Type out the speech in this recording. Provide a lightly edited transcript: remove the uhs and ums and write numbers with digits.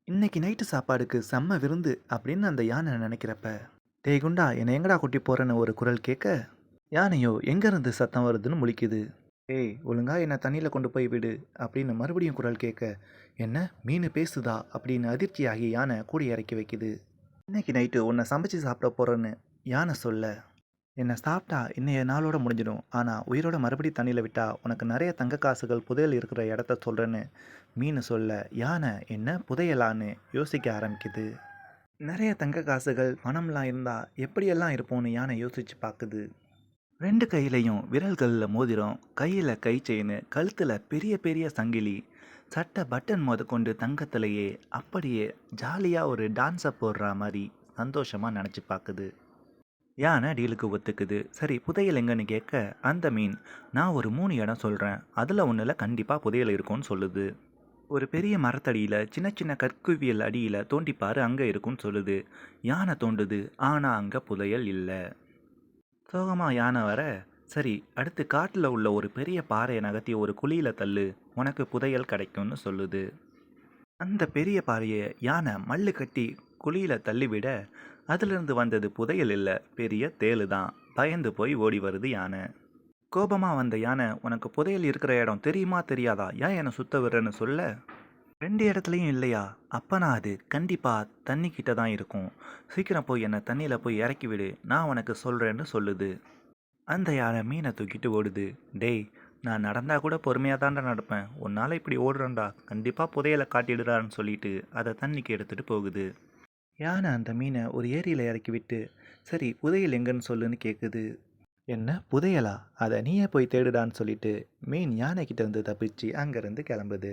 இன்னைக்கு நைட்டு சாப்பாடுக்கு செம்ம விருந்து அப்படின்னு அந்த யானை நினைக்கிறப்ப, டேய் குண்டா என்னை எங்கடா கூட்டி போறேன்னு ஒரு குரல் கேட்க, யானையோ எங்கேருந்து சத்தம் வருதுன்னு முழிக்குது. ஏய் ஒழுங்கா என்னை தண்ணியில் கொண்டு போய் விடு அப்படின்னு மறுபடியும் குரல் கேட்க, என்ன மீன் பேசுதா அப்படின்னு அதிர்ச்சியாகி யானை கூடி இறக்கி வைக்குது. இன்னைக்கு நைட்டு உன்னை சமைச்சு சாப்பிட போறேன்னு யானை சொல்ல, என்னை சாப்பிட்டா இன்னைய நாளோட முடிஞ்சிடும், ஆனால் உயிரோட மறுபடியும் தண்ணியில் விட்டா உனக்கு நிறைய தங்க காசுகள் புதையல் இருக்கிற இடத்த சொல்கிறேன்னு மீன் சொல்ல, யானை என்ன புதையலான்னு யோசிக்க ஆரம்பிக்குது. நிறைய தங்க காசுகள் பணம்லாம் இருந்தால் எப்படியெல்லாம் இருப்போம்னு யானை யோசிச்சு பார்க்குது. ரெண்டு கையிலையும் விரல்களில் மோதிரம், கையில் கை செயின், கழுத்தில் பெரிய பெரிய சங்கிலி, சட்டை பட்டன் முதற்கொண்டு தங்கத்திலேயே அப்படியே ஜாலியாக ஒரு டான்ஸை போடுற மாதிரி சந்தோஷமாக நினச்சி பார்க்குது. யானை டீலுக்கு ஒத்துக்குது. சரி புதையல் எங்கன்னு கேட்க, அந்த மீன் நான் ஒரு 3 இடம் சொல்கிறேன், அதில் ஒன்றில் கண்டிப்பாக புதையல் இருக்கும்னு சொல்லுது. ஒரு பெரிய மரத்தடியில் சின்ன சின்ன கற்குவியல் அடியில் தோண்டிப்பாரு, அங்கே இருக்கும்னு சொல்லுது. யானை தோண்டுது, ஆனால் அங்கே புதையல் இல்லை. சோகமாக யானை வர, சரி அடுத்து காட்டில் உள்ள ஒரு பெரிய பாறையை நகர்த்தி ஒரு குழியில் தள்ளு, உனக்கு புதையல் கிடைக்கும்னு சொல்லுது. அந்த பெரிய பாறையை யானை மல்லு கட்டி குழியில் தள்ளிவிட, அதிலிருந்து வந்தது புதையல் இல்லை, பெரிய தேளு தான். பயந்து போய் ஓடி வருது யானை. கோபமாக வந்த யானை, உனக்கு புதையல் இருக்கிற இடம் தெரியுமா தெரியாதா, ஏன் என்னை சுத்த விடுறேன்னு சொல்ல, 2 இடத்துலையும் இல்லையா, அப்பனா அது கண்டிப்பாக தண்ணி கிட்ட தான் இருக்கும், சீக்கிரம் போய் என்னை தண்ணியில் போய் இறக்கி விடு, நான் உனக்கு சொல்கிறேன்னு சொல்லுது. அந்த யானை மீனை தூக்கிட்டு ஓடுது. டேய் நான் நடந்தா கூட பொறுமையாக தான்டா நடப்பேன், உன்னால் இப்படி ஓடுறேன்டா, கண்டிப்பாக புதையலை காட்டிடுறான்னு சொல்லிட்டு அதை தண்ணிக்கு எடுத்துகிட்டு போகுது. யானை அந்த மீனை ஒரு ஏரியில் இறக்கி விட்டு, சரி புதையல் எங்கன்னு சொல்லுன்னு கேட்குது. என்ன புதையலா, அதை நீயே போய் தேடுடான்னு சொல்லிட்டு மீன் யானைக்கிட்ட இருந்து தப்பிச்சு அங்கேருந்து கிளம்புது.